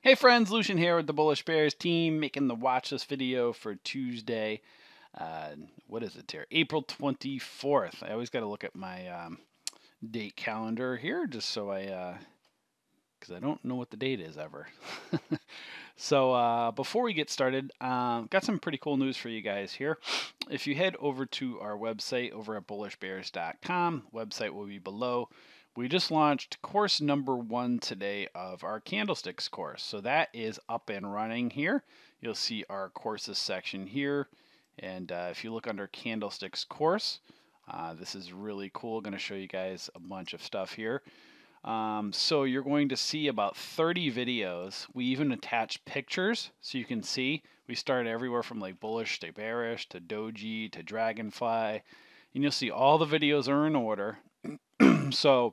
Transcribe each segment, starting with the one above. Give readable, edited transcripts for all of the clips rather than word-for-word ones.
Hey friends, Lucian here with the Bullish Bears team, making the watch list video for Tuesday. What is it here? April 24th. I always got to look at my date calendar here just so because I don't know what the date is ever. So before we get started, got some pretty cool news for you guys here. If you head over to our website over at bullishbears.com, website will be below. We just launched course number 1 today of our candlesticks course. So that is up and running here. You'll see our courses section here. And if you look under candlesticks course, this is really cool. Going to show you guys a bunch of stuff here. So you're going to see about 30 videos. We even attach pictures so you can see. We start everywhere from like bullish to bearish to doji to dragonfly. And you'll see all the videos are in order. So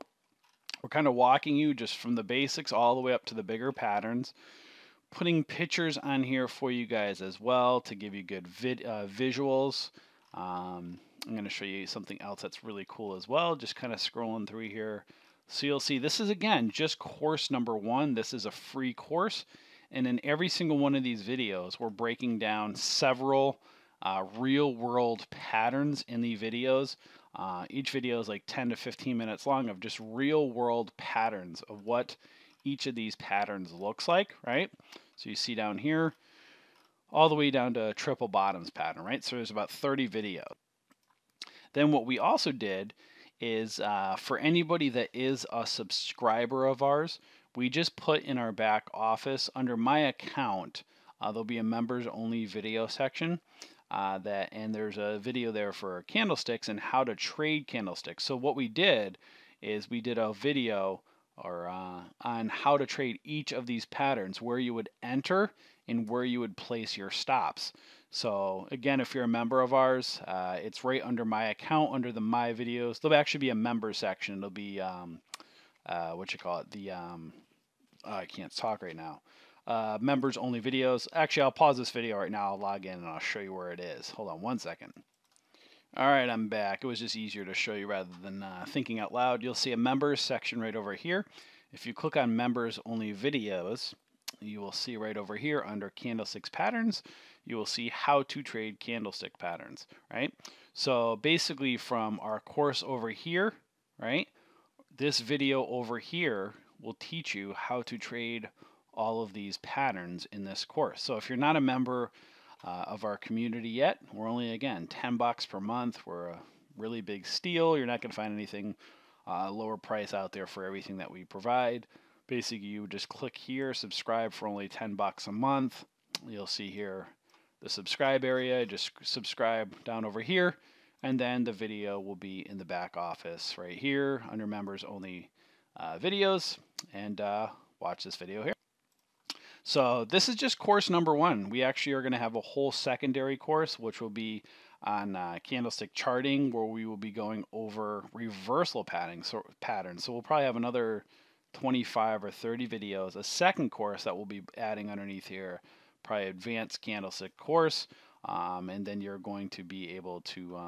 we're kind of walking you just from the basics all the way up to the bigger patterns, putting pictures on here for you guys as well to give you good visuals. I'm going to show you something else that's really cool as well, just kind of scrolling through here. So you'll see this is, again, just course number 1. This is a free course. And in every single one of these videos, we're breaking down several real-world patterns in the videos. Each video is like 10 to 15 minutes long of just real-world patterns of what each of these patterns looks like, right? So you see down here, all the way down to triple bottoms pattern, right? So there's about 30 videos. Then what we also did is for anybody that is a subscriber of ours, we just put in our back office under my account, there'll be a members only video section. And there's a video there for candlesticks and how to trade candlesticks. So what we did is we did a video on how to trade each of these patterns, where you would enter and where you would place your stops. So again, if you're a member of ours, it's right under my account, under the my videos. There'll actually be a member section. It'll be I can't talk right now. Members only videos. Actually, I'll pause this video right now. I'll log in and I'll show you where it is. Hold on one second. All right, I'm back. It was just easier to show you rather than thinking out loud. You'll see a members section right over here. If you click on members only videos, you will see right over here under candlesticks patterns, you will see how to trade candlestick patterns, right? So basically from our course over here, right, this video over here will teach you how to trade all of these patterns in this course. So if you're not a member of our community yet, we're only, again, $10 per month. We're a really big steal. You're not going to find anything lower price out there for everything that we provide. Basically, you would just click here, subscribe for only $10 a month. You'll see here the subscribe area. Just subscribe down over here, and then the video will be in the back office right here under members only videos, and watch this video here. So this is just course number 1. We actually are going to have a whole secondary course, which will be on candlestick charting, where we will be going over reversal patterns. So we'll probably have another 25 or 30 videos. A second course that we'll be adding underneath here, probably advanced candlestick course, and then you're going to be able to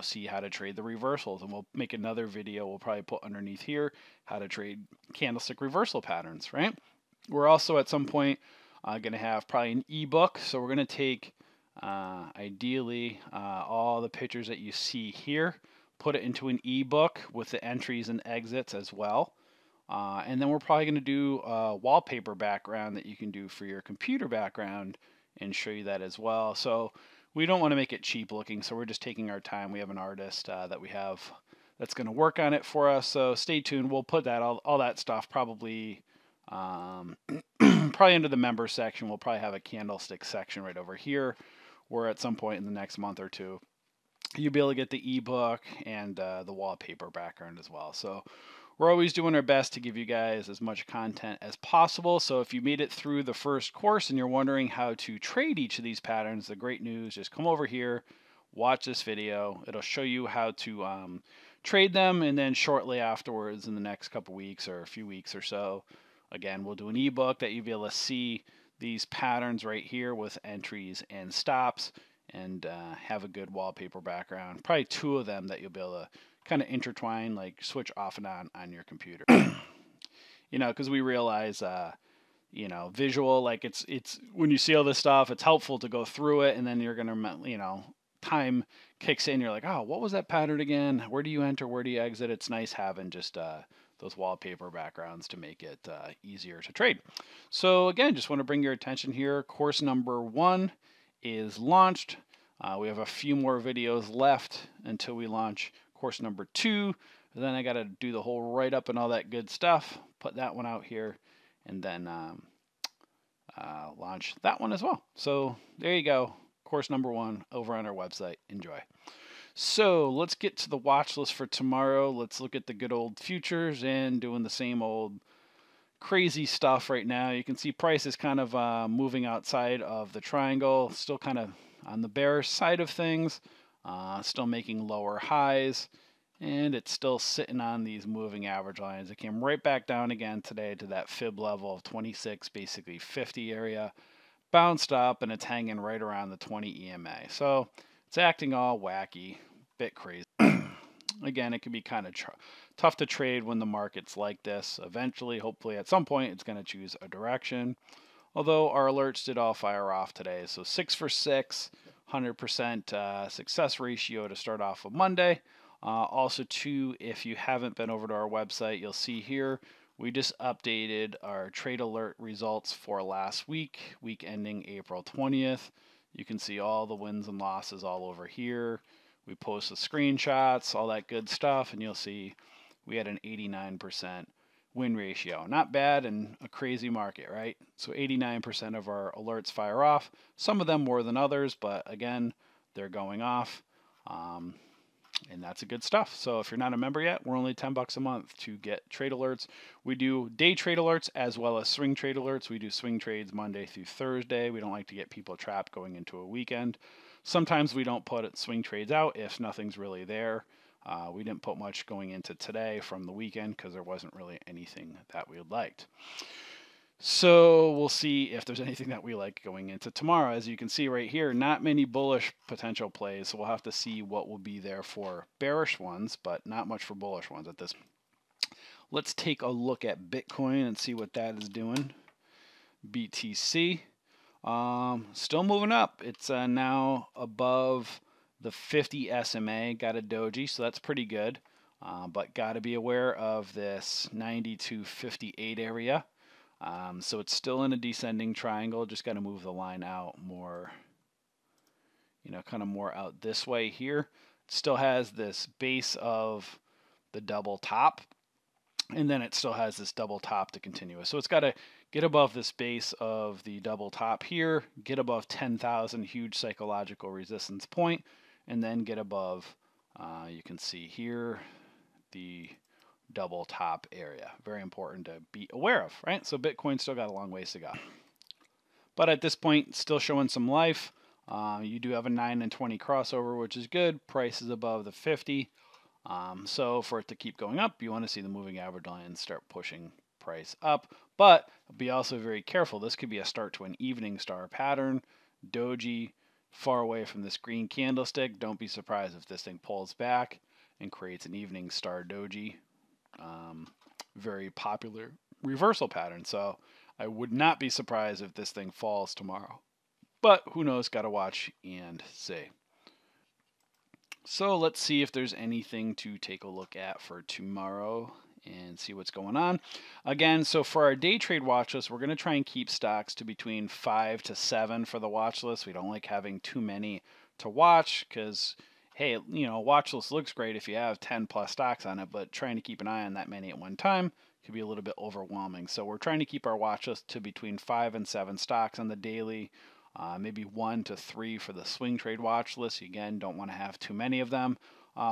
see how to trade the reversals. And we'll make another video we'll probably put underneath here, how to trade candlestick reversal patterns, right? We're also at some point going to have probably an ebook. So we're going to take ideally all the pictures that you see here, put it into an ebook with the entries and exits as well. And then we're probably going to do a wallpaper background that you can do for your computer background and show you that as well. So we don't want to make it cheap looking, so we're just taking our time. We have an artist that we have that's going to work on it for us, so stay tuned. We'll put that all that stuff probably probably into the member section. We'll probably have a candlestick section right over here, where at some point in the next month or two, you'll be able to get the ebook and the wallpaper background as well. So we're always doing our best to give you guys as much content as possible. So if you made it through the first course and you're wondering how to trade each of these patterns, the great news, just come over here, watch this video. It'll show you how to trade them, and then shortly afterwards, in the next couple weeks or a few weeks or so, again, we'll do an ebook that you'll be able to see these patterns right here with entries and stops, and have a good wallpaper background. Probably 2 of them that you'll be able to kind of intertwine, like switch off and on your computer. because we realize, visual, like it's when you see all this stuff, it's helpful to go through it, and then you're gonna, time kicks in. You're like, oh, what was that pattern again? Where do you enter? Where do you exit? It's nice having just those wallpaper backgrounds to make it easier to trade. So again, just want to bring your attention here. Course number 1 is launched. We have a few more videos left until we launch course number 2. Then I got to do the whole write-up and all that good stuff. Put that one out here, and then launch that one as well. So there you go. Course number 1 over on our website. Enjoy. So let's get to the watch list for tomorrow. Let's look at the good old futures and doing the same old crazy stuff right now. You can see price is kind of moving outside of the triangle, still kind of on the bearish side of things, still making lower highs, and it's still sitting on these moving average lines. It came right back down again today to that fib level of 26, basically 50 area, bounced up, and it's hanging right around the 20 EMA. So it's acting all wacky, bit crazy. Again, it can be kind of tough to trade when the market's like this. Eventually, hopefully at some point, it's going to choose a direction. Although our alerts did all fire off today. So 6 for 6, 100% success ratio to start off of Monday. Also, too, if you haven't been over to our website, you'll see here we just updated our trade alert results for last week ending April 20th. You can see all the wins and losses all over here. We post the screenshots, all that good stuff, and you'll see we had an 89% win ratio. Not bad in a crazy market, right? So 89% of our alerts fire off. Some of them more than others, but again, they're going off. And that's a good stuff. So if you're not a member yet, we're only $10 a month to get trade alerts. We do day trade alerts as well as swing trade alerts. We do swing trades Monday through Thursday. We don't like to get people trapped going into a weekend. Sometimes we don't put swing trades out if nothing's really there. We didn't put much going into today from the weekend because there wasn't really anything that we liked. So we'll see if there's anything that we like going into tomorrow. As you can see right here, not many bullish potential plays. So we'll have to see what will be there for bearish ones, but not much for bullish ones at this. Let's take a look at Bitcoin and see what that is doing. BTC, still moving up. It's now above the 50 SMA. Got a doji, so that's pretty good. But got to be aware of this 90 to 58 area. So it's still in a descending triangle. Just got to move the line out more, kind of more out this way here. It still has this base of the double top, and then it still has this double top to continue. So it's got to get above this base of the double top here, get above 10,000, huge psychological resistance point, and then get above, you can see here, the double top area. Very important to be aware of, right? So Bitcoin still got a long ways to go. But at this point, still showing some life. You do have a 9 and 20 crossover, which is good. Price is above the 50. So for it to keep going up, you want to see the moving average line start pushing price up. But be also very careful. This could be a start to an evening star pattern. Doji far away from this green candlestick. Don't be surprised if this thing pulls back and creates an evening star doji. Very popular reversal pattern. So I would not be surprised if this thing falls tomorrow. But who knows? Got to watch and see. So let's see if there's anything to take a look at for tomorrow and see what's going on. Again, so for our day trade watch list, we're going to try and keep stocks to between 5 to 7 for the watch list. We don't like having too many to watch because, hey, watch list looks great if you have 10 plus stocks on it, but trying to keep an eye on that many at one time could be a little bit overwhelming. So we're trying to keep our watch list to between 5 and 7 stocks on the daily, maybe 1 to 3 for the swing trade watch list. Again, don't want to have too many of them.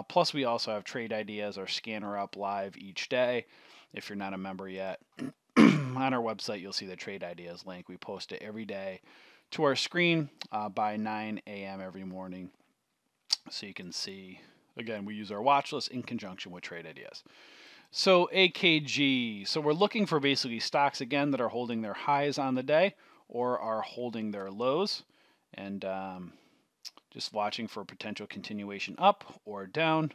Plus, we also have trade ideas or scanner up live each day. If you're not a member yet, on our website, you'll see the trade ideas link. We post it every day to our screen by 9 a.m. every morning. So you can see, again, we use our watch list in conjunction with trade ideas. So AKG, so we're looking for basically stocks, again, that are holding their highs on the day or are holding their lows. And just watching for potential continuation up or down.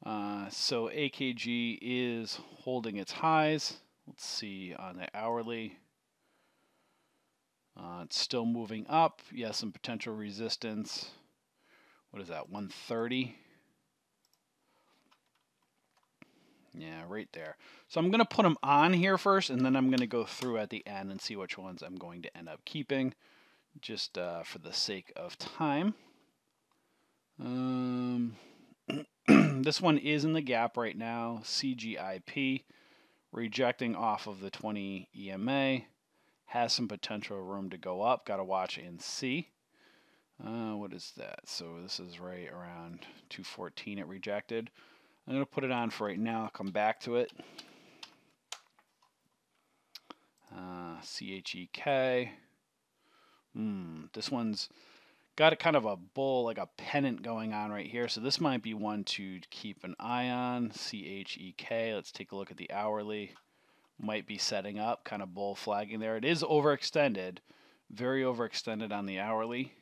So AKG is holding its highs. Let's see on the hourly. It's still moving up. Yeah, some potential resistance. What is that, 130? Yeah, right there. So I'm going to put them on here first, and then I'm going to go through at the end and see which ones I'm going to end up keeping, just for the sake of time. This one is in the gap right now, CGIP, rejecting off of the 20 EMA. Has some potential room to go up. Got to watch and see. What is that? So this is right around 214 it rejected. I'm going to put it on for right now. I'll come back to it. CHEK. This one's got a kind of a bull, like a pennant going on right here. So this might be one to keep an eye on. CHEK. Let's take a look at the hourly. Might be setting up, kind of bull flagging there. It is overextended. Very overextended on the hourly.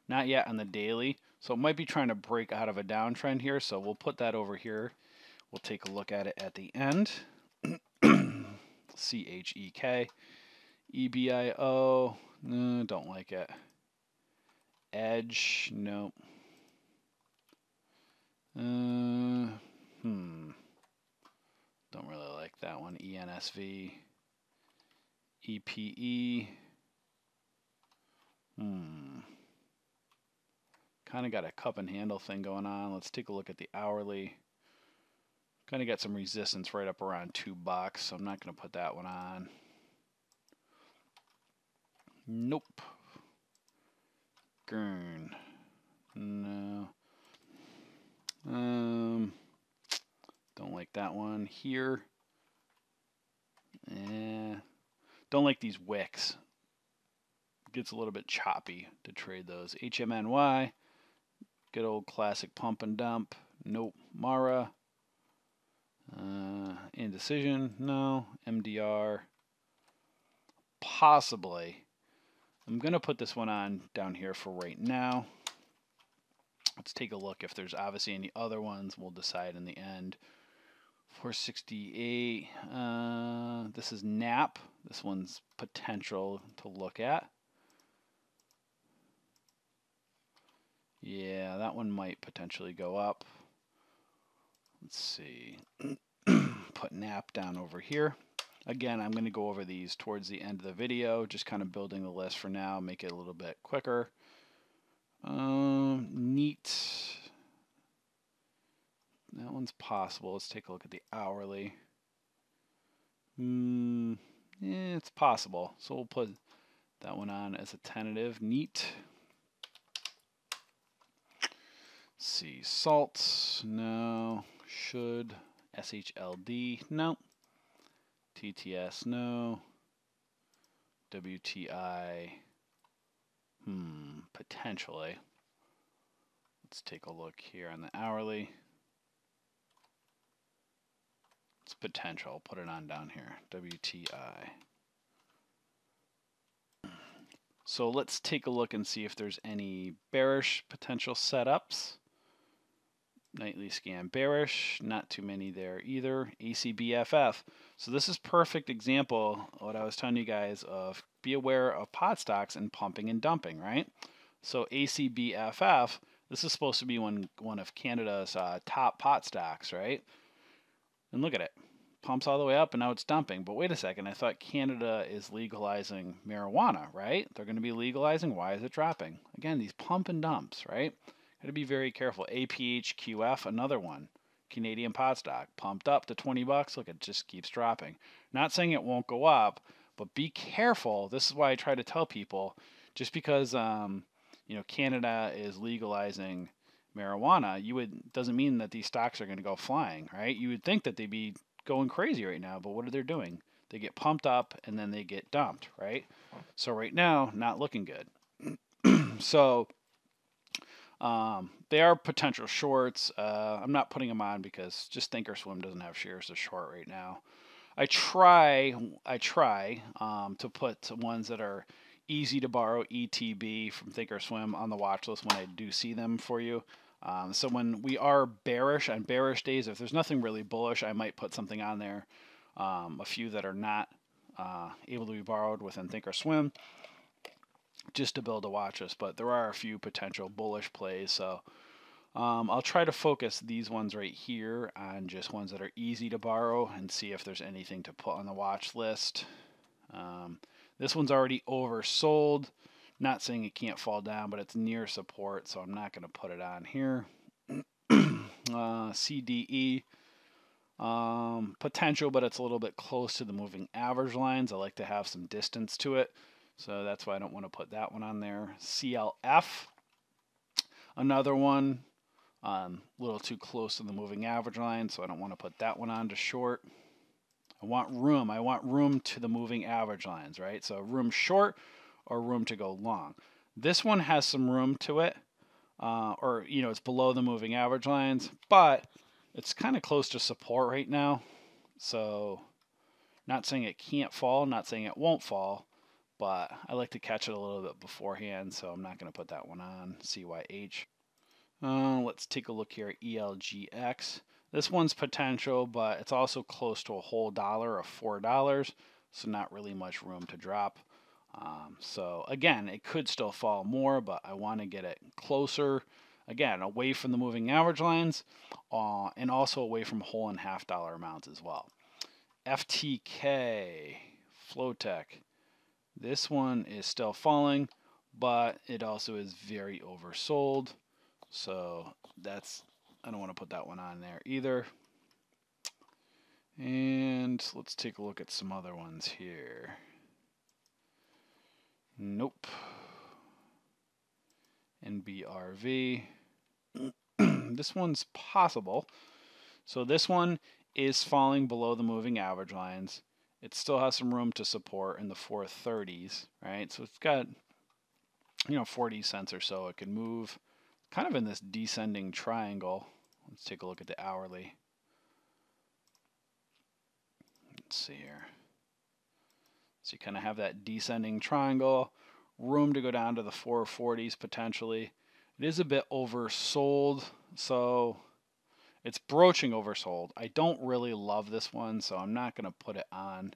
Not yet on the daily. So it might be trying to break out of a downtrend here. So we'll put that over here. We'll take a look at it at the end. CHEK. EBIO. No, don't like it. Edge. Nope. Don't really like that one. ENSV. EPE. Kind of got a cup and handle thing going on. Let's take a look at the hourly. Kind of got some resistance right up around $2, so I'm not going to put that one on. Nope. Gurn. No. Don't like that one here. Don't like these wicks. Gets a little bit choppy to trade those. HMNY. Good old classic pump and dump. Nope. Mara. Indecision. No. MDR. Possibly. I'm going to put this one on down here for right now. Let's take a look if there's obviously any other ones. We'll decide in the end. 468. This is NAP. This one's potential to look at. Yeah, that one might potentially go up. Let's see. Put NAP down over here. Again, I'm going to go over these towards the end of the video, just kind of building the list for now, make it a little bit quicker. Neat. That one's possible. Let's take a look at the hourly. It's possible. So we'll put that one on as a tentative. Neat. Let's see. Salt. No. Should. SHLD. No. TTS. No. WTI. Potentially. Let's take a look here on the hourly. It's potential. I'll put it on down here. WTI. So let's take a look and see if there's any bearish potential setups. Nightly scan bearish. Not too many there either. ACBFF. So this is perfect example of what I was telling you guys of be aware of pot stocks and pumping and dumping, right? So ACBFF, this is supposed to be one of Canada's top pot stocks, right? And look at it. Pumps all the way up and now it's dumping. But wait a second, I thought Canada is legalizing marijuana, right? They're going to be legalizing. Why is it dropping? Again, these pump and dumps, right? Got to be very careful. APHQF, another one. Canadian pot stock. Pumped up to $20. Look, it just keeps dropping. Not saying it won't go up, but be careful. This is why I try to tell people, just because Canada is legalizing marijuana, doesn't mean that these stocks are going to go flying, right? You would think that they'd be going crazy right now, but what are they doing? They get pumped up and then they get dumped, right? So right now, not looking good. So they are potential shorts. I'm not putting them on because just Thinkorswim doesn't have shares to short right now. I try to put ones that are easy to borrow, ETB from Thinkorswim, on the watch list when I do see them for you. So when we are bearish on bearish days, if there's nothing really bullish, I might put something on there. A few that are not able to be borrowed within Thinkorswim, just to build a watch list. But there are a few potential bullish plays, so I'll try to focus these ones right here on just ones that are easy to borrow and see if there's anything to put on the watch list. This one's already oversold. Not saying it can't fall down, but it's near support, so I'm not going to put it on here. CDE, potential, but it's a little bit close to the moving average lines. I like to have some distance to it, so that's why I don't want to put that one on there. CLF, another one, a little too close to the moving average line, so I don't want to put that one on to short. I want room to the moving average lines, right? So room short or room to go long. This one has some room to it, or it's below the moving average lines, but it's kind of close to support right now. So not saying it can't fall, not saying it won't fall, but I like to catch it a little bit beforehand, so I'm not going to put that one on. CYH. Let's take a look here at ELGX. This one's potential, but it's also close to a whole dollar of $4, so not really much room to drop. So again, it could still fall more, but I want to get it closer, again, away from the moving average lines, and also away from whole and half dollar amounts as well. FTK, Flowtech. This one is still falling, but it also is very oversold. So I don't want to put that one on there either. And let's take a look at some other ones here. Nope. NBRV. This one's possible. So this one is falling below the moving average lines. It still has some room to support in the 430s, right? So it's got 40 cents or so. It can move kind of in this descending triangle. Let's take a look at the hourly. Let's see here. So you kind of have that descending triangle, room to go down to the 440s potentially. It is a bit oversold, so it's broaching oversold. I don't really love this one, so I'm not going to put it on.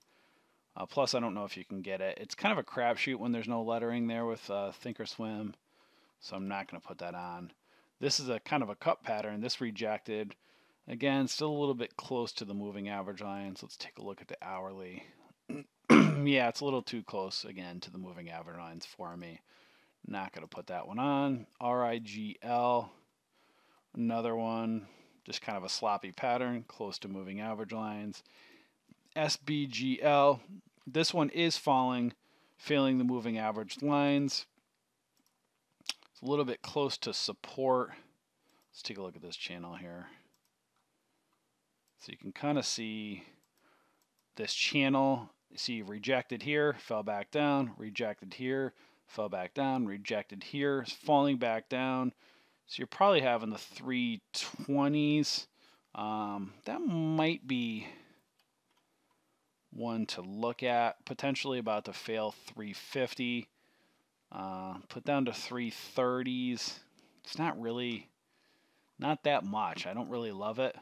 Plus, I don't know if you can get it. It's kind of a crapshoot when there's no lettering there with Thinkorswim, so I'm not going to put that on. This is a kind of a cup pattern. This rejected. Again, still a little bit close to the moving average lines. Let's take a look at the hourly. Yeah, it's a little too close, again, to the moving average lines for me. Not going to put that one on. RIGL, another one, just kind of a sloppy pattern, close to moving average lines. SBGL, this one is falling, failing the moving average lines. It's a little bit close to support. Let's take a look at this channel here. So you can kind of see this channel. You see rejected here, fell back down, rejected here, fell back down, rejected here, falling back down. So you're probably having the 320s. That might be one to look at. Potentially about to fail 350. Put down to 330s. It's not that much. I don't really love it.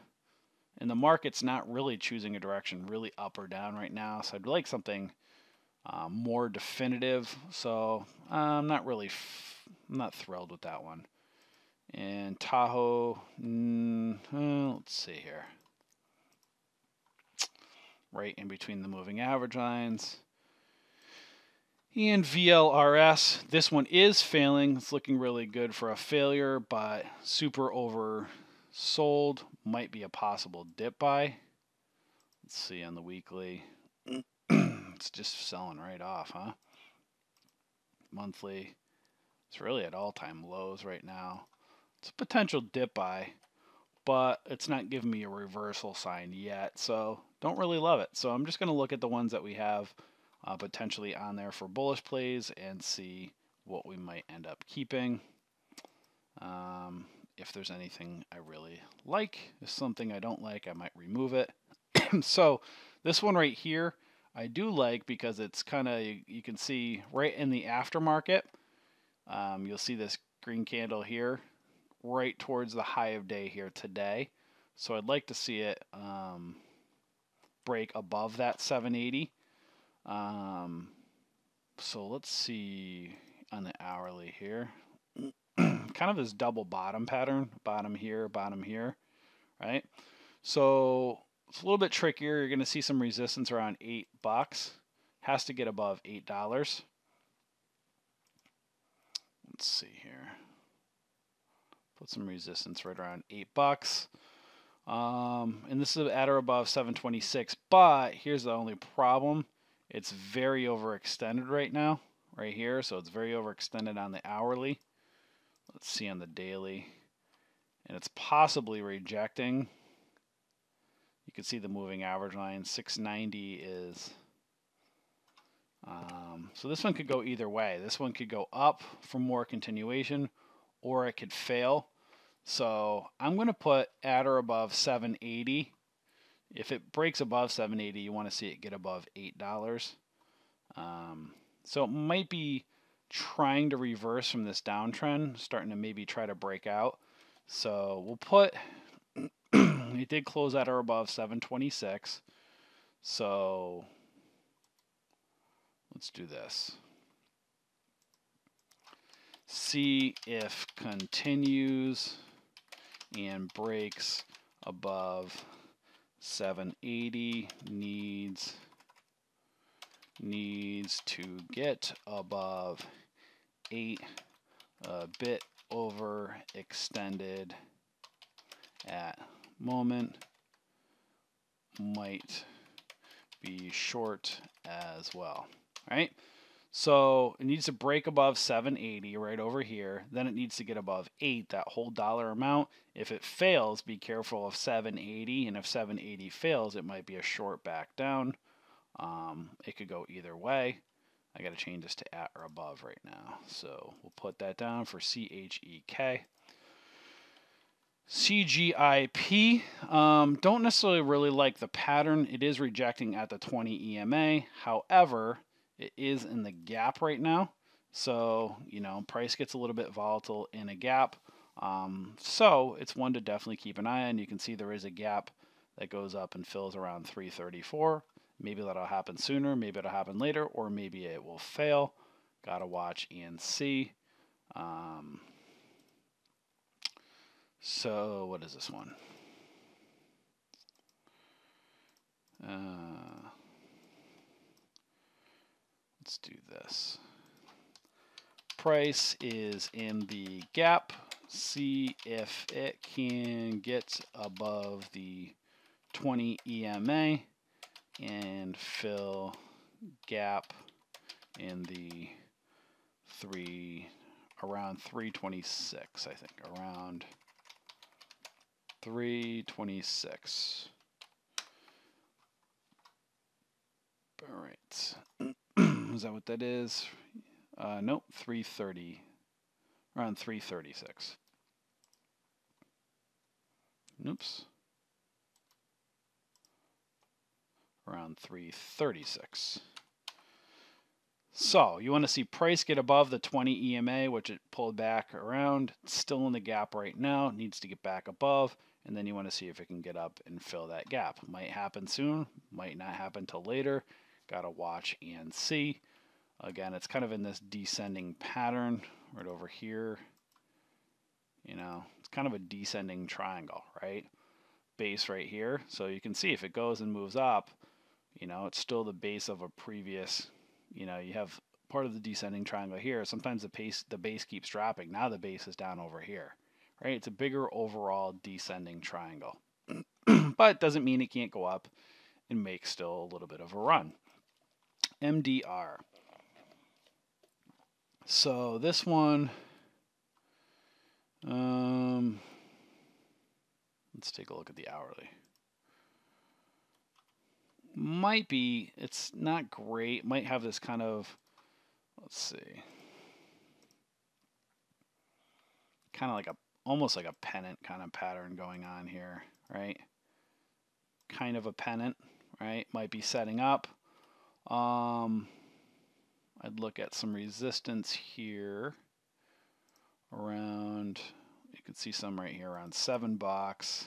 And the market's not really choosing a direction really up or down right now. So I'd like something more definitive. So I'm not thrilled with that one. And Tahoe, let's see here. Right in between the moving average lines. And VLRS, this one is failing. It's looking really good for a failure, but super oversold. Might be a possible dip buy. Let's see on the weekly. It's just selling right off, huh? Monthly, it's really at all-time lows right now. It's a potential dip buy, but it's not giving me a reversal sign yet, so don't really love it. So I'm just going to look at the ones that we have potentially on there for bullish plays and see what we might end up keeping. If there's anything I really like, if something I don't like, I might remove it. So this one right here, I do like because it's kind of, you can see right in the aftermarket, you'll see this green candle here right towards the high of day here today. So I'd like to see it break above that 780. So let's see on the hourly here. Kind of this double bottom pattern, bottom here, right? So it's a little bit trickier. You're going to see some resistance around $8. Has to get above $8. Let's see here. Put some resistance right around $8. And this is at or above 726. But here's the only problem. It's very overextended right now, right here. So it's very overextended on the hourly. Let's see on the daily. And it's possibly rejecting. You can see the moving average line. 690 is... so this one could go either way. This one could go up for more continuation, or it could fail. So I'm going to put at or above 780. If it breaks above 780, you want to see it get above $8. So it might be trying to reverse from this downtrend, starting to maybe try to break out. So we'll put, it did close at or above 726. So let's do this. See if continues and breaks above 780, needs to get above 8, a bit overextended at moment, might be short as well. All right, so it needs to break above 780 right over here. Then it needs to get above 8, that whole dollar amount. If it fails, be careful of 780, and if 780 fails, it might be a short back down. It could go either way. I got to change this to at or above right now. So we'll put that down for CHEK. CGIP, don't necessarily really like the pattern. It is rejecting at the 20 EMA. However, it is in the gap right now. So, you know, price gets a little bit volatile in a gap. So it's one to definitely keep an eye on. You can see there is a gap that goes up and fills around 334. Maybe that'll happen sooner, maybe it'll happen later, or maybe it will fail. Gotta watch and see. So what is this one? Let's do this. Price is in the gap. See if it can get above the 20 EMA and fill gap in the around 326, I think, around 326. All right. Is that what that is? Nope, 330. Around 336. Oops. Around 336. So you want to see price get above the 20 EMA, which it pulled back around. It's still in the gap right now. It needs to get back above. And then you want to see if it can get up and fill that gap. Might happen soon. Might not happen till later. Got to watch and see. Again, it's kind of in this descending pattern right over here. You know, it's kind of a descending triangle, right? Base right here. So you can see if it goes and moves up, you know, it's still the base of a previous, you know, you have part of the descending triangle here. Sometimes the base keeps dropping. Now the base is down over here, right? It's a bigger overall descending triangle. But it doesn't mean it can't go up and make still a little bit of a run. MDR. So this one, let's take a look at the hourly. Might be, it's not great. Might have this kind of, let's see, kind of like almost like a pennant kind of pattern going on here, right? Kind of a pennant, right? Might be setting up. I'd look at some resistance here around, it You can see some right here around $7.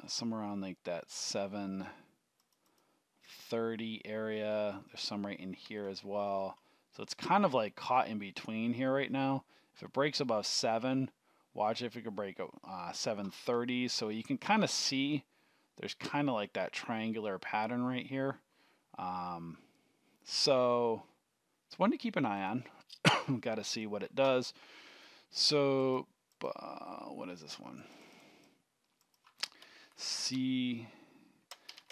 Some around like that 730 area. There's some right in here as well. So it's kind of like caught in between here right now. If it breaks above 7, watch if it can break 730. So you can kind of see there's kind of like that triangular pattern right here. So it's one to keep an eye on. Got to see what it does. So what is this one? See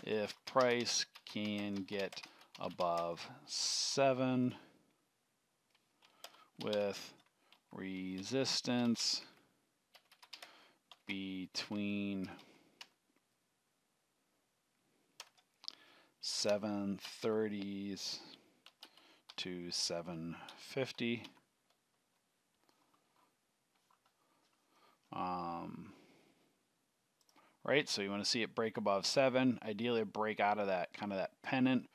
if price can get above 7 with resistance between 730s to 750. Right, so you want to see it break above 7. Ideally, break out of that kind of that pennant,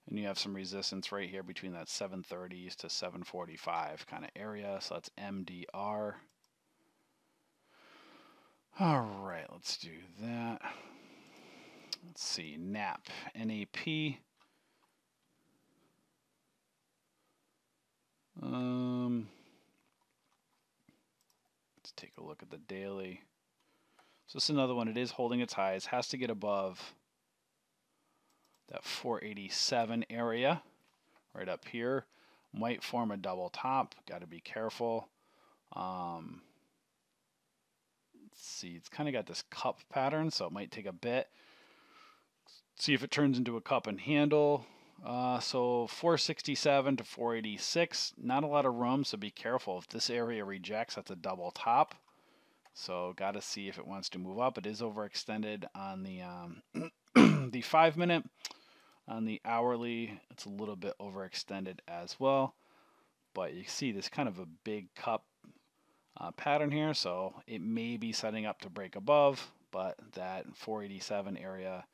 and you have some resistance right here between that 730s to 745 kind of area. So that's MDR. All right, let's do that. Let's see, NAP, NAP. Let's take a look at the daily. So this is another one. It is holding its highs. Has to get above that 487 area right up here. Might form a double top. Got to be careful. Let's see. It's kind of got this cup pattern, so it might take a bit. See if it turns into a cup and handle. So 467 to 486. Not a lot of room, so be careful. If this area rejects, that's a double top. So got to see if it wants to move up. It is overextended on the the 5-minute. On the hourly, it's a little bit overextended as well. But you see this kind of a big cup pattern here. So it may be setting up to break above, but that 487 area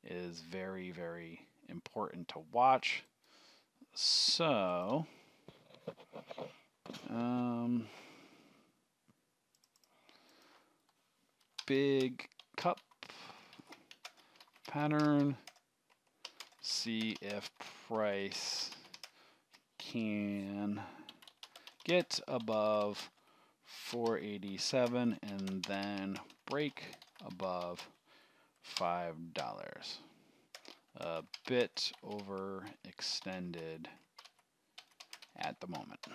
is very, very important to watch. So big cup pattern. See if price can get above 487 and then break above $5. A bit overextended at the moment.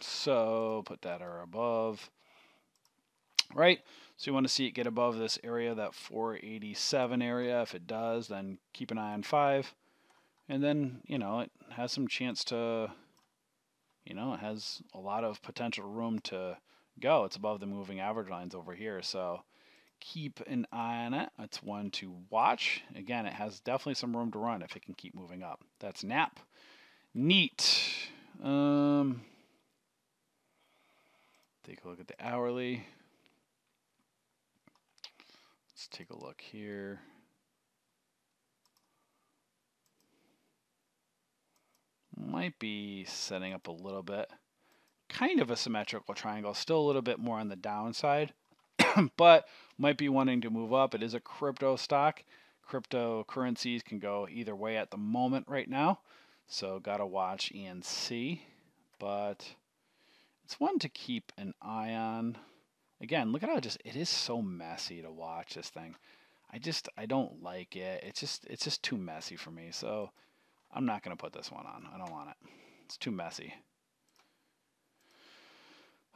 So put that or above. Right, so you want to see it get above this area, that 487 area. If it does, then keep an eye on 5. And then, you know, it has some chance to, you know, it has a lot of potential room to go. It's above the moving average lines over here. So keep an eye on it. That's one to watch. Again, it has definitely some room to run if it can keep moving up. That's NAP. Neat. Take a look at the hourly. Let's take a look here. Might be setting up a little bit. Kind of a symmetrical triangle. Still a little bit more on the downside. But might be wanting to move up. It is a crypto stock. Cryptocurrencies can go either way at the moment right now. So got to watch and see. But it's one to keep an eye on. Again, look at how it is so messy to watch this thing. I don't like it. It's just too messy for me. So I'm not going to put this one on. I don't want it. It's too messy.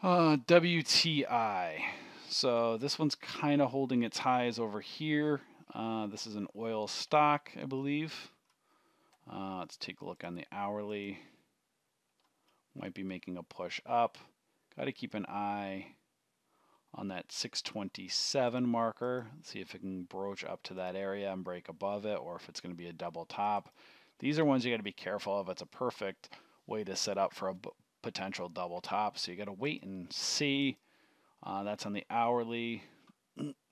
WTI. So this one's kind of holding its highs over here. This is an oil stock, I believe. Let's take a look on the hourly. Might be making a push up. Got to keep an eye on that 627 marker. Let's see if it can broach up to that area and break above it, or if it's going to be a double top. These are ones you got to be careful of. It's a perfect way to set up for a potential double top. So you got to wait and see. That's on the hourly.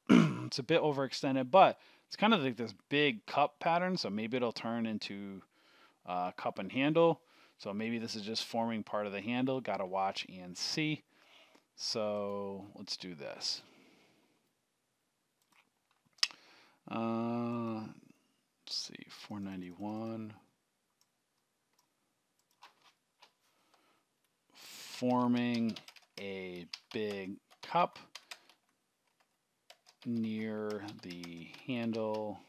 It's a bit overextended, but it's kind of like this big cup pattern. So maybe it'll turn into cup and handle. So maybe this is just forming part of the handle. Got to watch and see. So let's do this. Let's see, 491. Forming a big cup near the handle.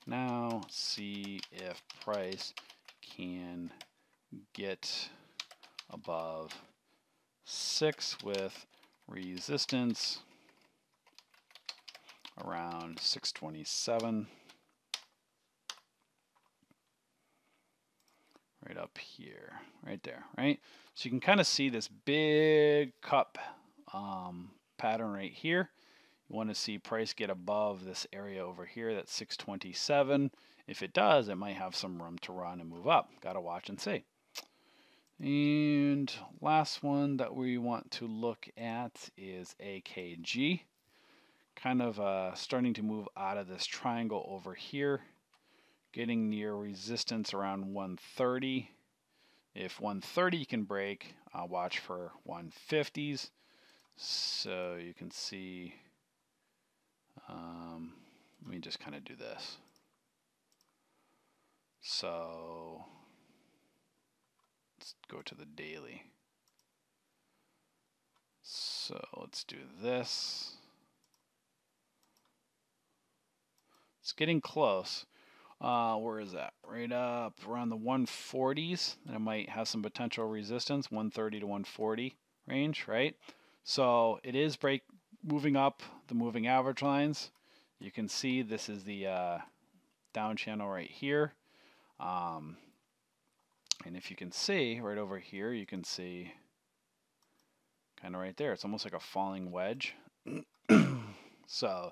Now see if price can get above 6 with resistance around 627. Right up here, right there, right? So you can kind of see this big cup pattern right here. You want to see price get above this area over here, that's 627. If it does, it might have some room to run and move up. Got to watch and see. And last one that we want to look at is AKG. Kind of starting to move out of this triangle over here, getting near resistance around 130. If 130 can break, watch for 150s. So you can see, let me just kind of do this. So let's go to the daily. So let's do this. It's getting close. Where is that? Right up around the 140s. And it might have some potential resistance, 130 to 140 range, right? So it is moving up the moving average lines. You can see this is the down channel right here. And if you can see right over here, you can see kind of right there. It's almost like a falling wedge. So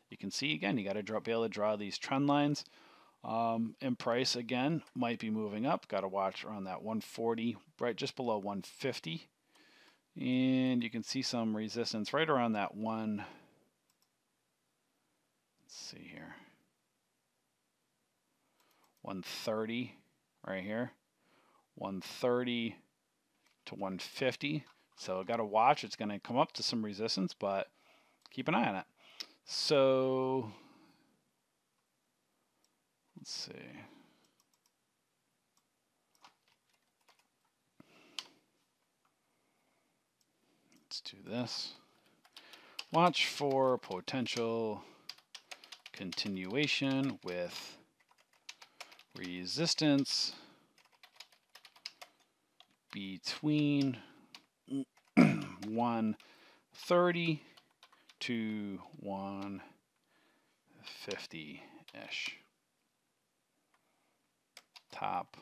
you can see again, you got to be able to draw these trend lines. And price again might be moving up. Got to watch around that 140, right just below 150. And you can see some resistance right around that let's see here, 130 right here, 130 to 150. So got to watch. It's going to come up to some resistance, but keep an eye on it. So let's see. Let's do this. Watch for potential continuation with resistance between 130 to 150-ish. Top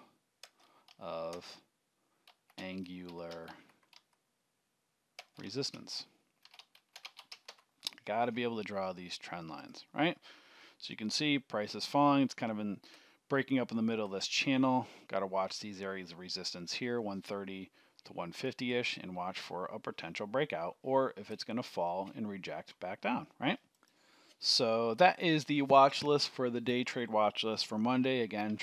of angular resistance. Got to be able to draw these trend lines, right? So you can see price is falling. It's kind of been breaking up in the middle of this channel. Got to watch these areas of resistance here, 130 to 150-ish, and watch for a potential breakout, or if it's going to fall and reject back down, right? So that is the watch list for the day trade watch list for Monday. Again,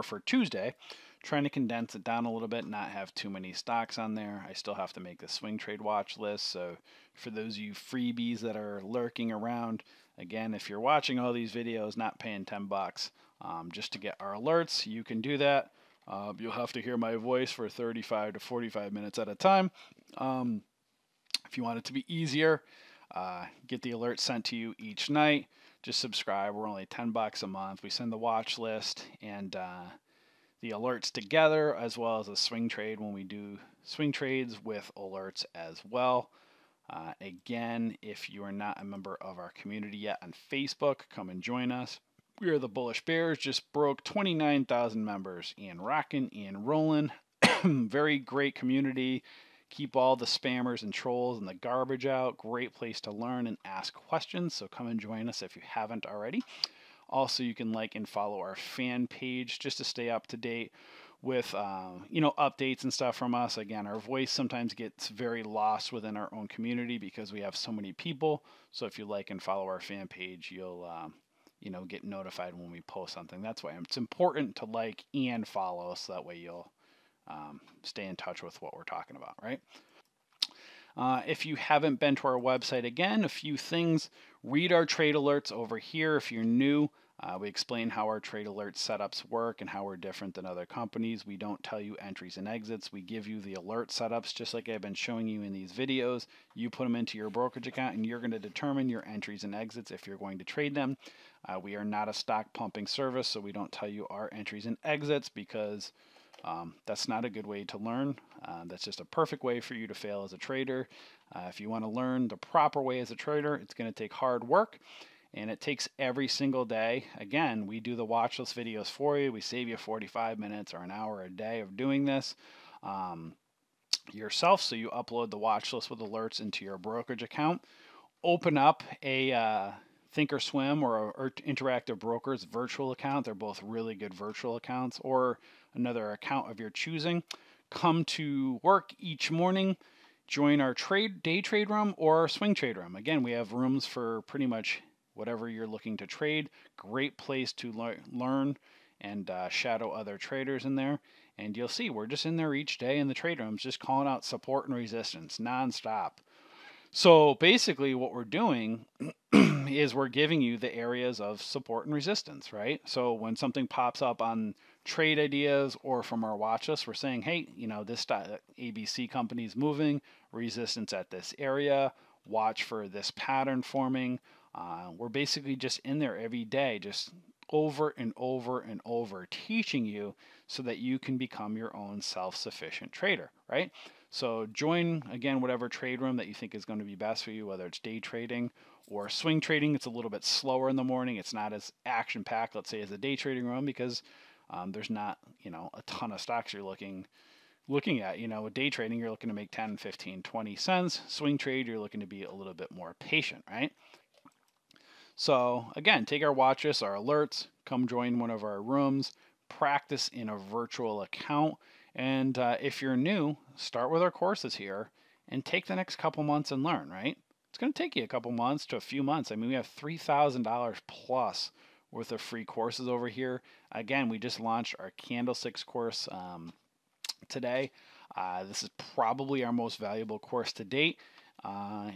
for Tuesday, trying to condense it down a little bit, not have too many stocks on there. I still have to make the swing trade watch list. So for those of you freebies that are lurking around, again, if you're watching all these videos, not paying $10 just to get our alerts, you can do that. You'll have to hear my voice for 35 to 45 minutes at a time. If you want it to be easier, get the alert sent to you each night. Just subscribe. We're only $10 a month. We send the watch list and the alerts together, as well as a swing trade when we do swing trades with alerts as well. Again, if you are not a member of our community yet on Facebook, come and join us. We are the Bullish Bears, just broke 29,000 members and rocking and rolling. Very great community. Keep all the spammers and trolls and the garbage out. Great place to learn and ask questions. So come and join us if you haven't already. Also, you can like and follow our fan page just to stay up to date with updates and stuff from us. Again, our voice sometimes gets very lost within our own community because we have so many people. So if you like and follow our fan page, you'll get notified when we post something. That's why it's important to like and follow, so that way you'll stay in touch with what we're talking about, right? If you haven't been to our website, again, a few things. Read our trade alerts over here if you're new. We explain how our trade alert setups work and how we're different than other companies. We don't tell you entries and exits. We give you the alert setups just like I've been showing you in these videos. You put them into your brokerage account and you're going to determine your entries and exits if you're going to trade them. We are not a stock pumping service, so we don't tell you our entries and exits because that's not a good way to learn. That's just a perfect way for you to fail as a trader. If you want to learn the proper way as a trader, it's going to take hard work. And it takes every single day. Again, we do the watch list videos for you. We save you 45 minutes or an hour a day of doing this yourself. So you upload the watch list with alerts into your brokerage account. Open up a Thinkorswim or Interactive Brokers virtual account. They're both really good virtual accounts, or another account of your choosing. Come to work each morning. Join our day trade room or our swing trade room. Again, we have rooms for pretty much whatever you're looking to trade. Great place to learn and shadow other traders in there. And you'll see we're just in there each day in the trade rooms, just calling out support and resistance nonstop. So basically what we're doing is we're giving you the areas of support and resistance, right? So when something pops up on trade ideas or from our watch list, we're saying, hey, this ABC company is moving, resistance at this area, watch for this pattern forming. We're basically just in there every day, just over and over and over, teaching you so that you can become your own self-sufficient trader, right? So join, again, whatever trade room that you think is going to be best for you, whether it's day trading or swing trading. It's a little bit slower in the morning. It's not as action-packed, let's say, as a day trading room because there's not, a ton of stocks you're looking at. With day trading, you're looking to make 10, 15, 20 cents. Swing trade, you're looking to be a little bit more patient, right? So again, take our watches, our alerts, come join one of our rooms, practice in a virtual account. And if you're new, start with our courses here and take the next couple months and learn, right? It's going to take you a couple months to a few months. I mean, we have $3,000 plus worth of free courses over here. Again, we just launched our candlesticks course today. This is probably our most valuable course to date.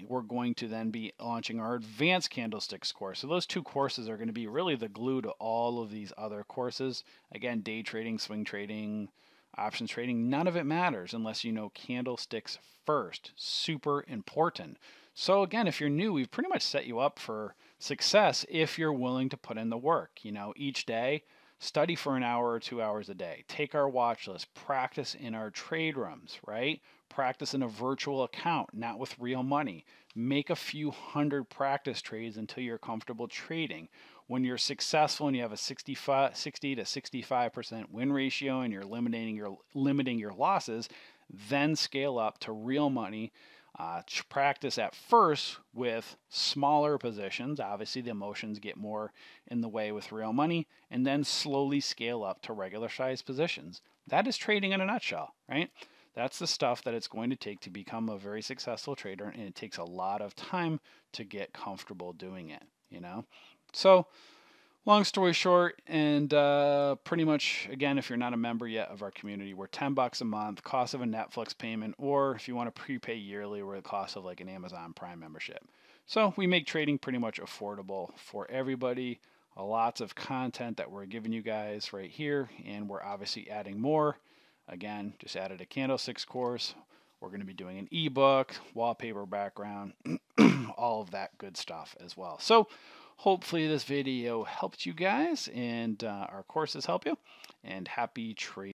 We're going to then be launching our advanced candlesticks course. So those two courses are going to be really the glue to all of these other courses. Again, day trading, swing trading, options trading, none of it matters unless you know candlesticks first. Super important. So again, if you're new, we've pretty much set you up for success if you're willing to put in the work. Each day, study for an hour or 2 hours a day. Take our watch list, practice in our trade rooms, right? Practice in a virtual account, not with real money. Make a few hundred practice trades until you're comfortable trading. When you're successful and you have a 60 to 65% win ratio and you're limiting your losses, then scale up to real money. Practice at first with smaller positions. Obviously, the emotions get more in the way with real money, and then slowly scale up to regular size positions. That is trading in a nutshell, right? That's the stuff that it's going to take to become a very successful trader, and it takes a lot of time to get comfortable doing it, So, long story short, and pretty much, again, if you're not a member yet of our community, we're $10 a month, cost of a Netflix payment, or if you want to prepay yearly, we're the cost of like an Amazon Prime membership. So we make trading pretty much affordable for everybody. Lots of content that we're giving you guys right here, and we're obviously adding more. Again, just added a candlesticks course. We're going to be doing an ebook, wallpaper background, all of that good stuff as well. So hopefully this video helped you guys and our courses help you, and happy trading.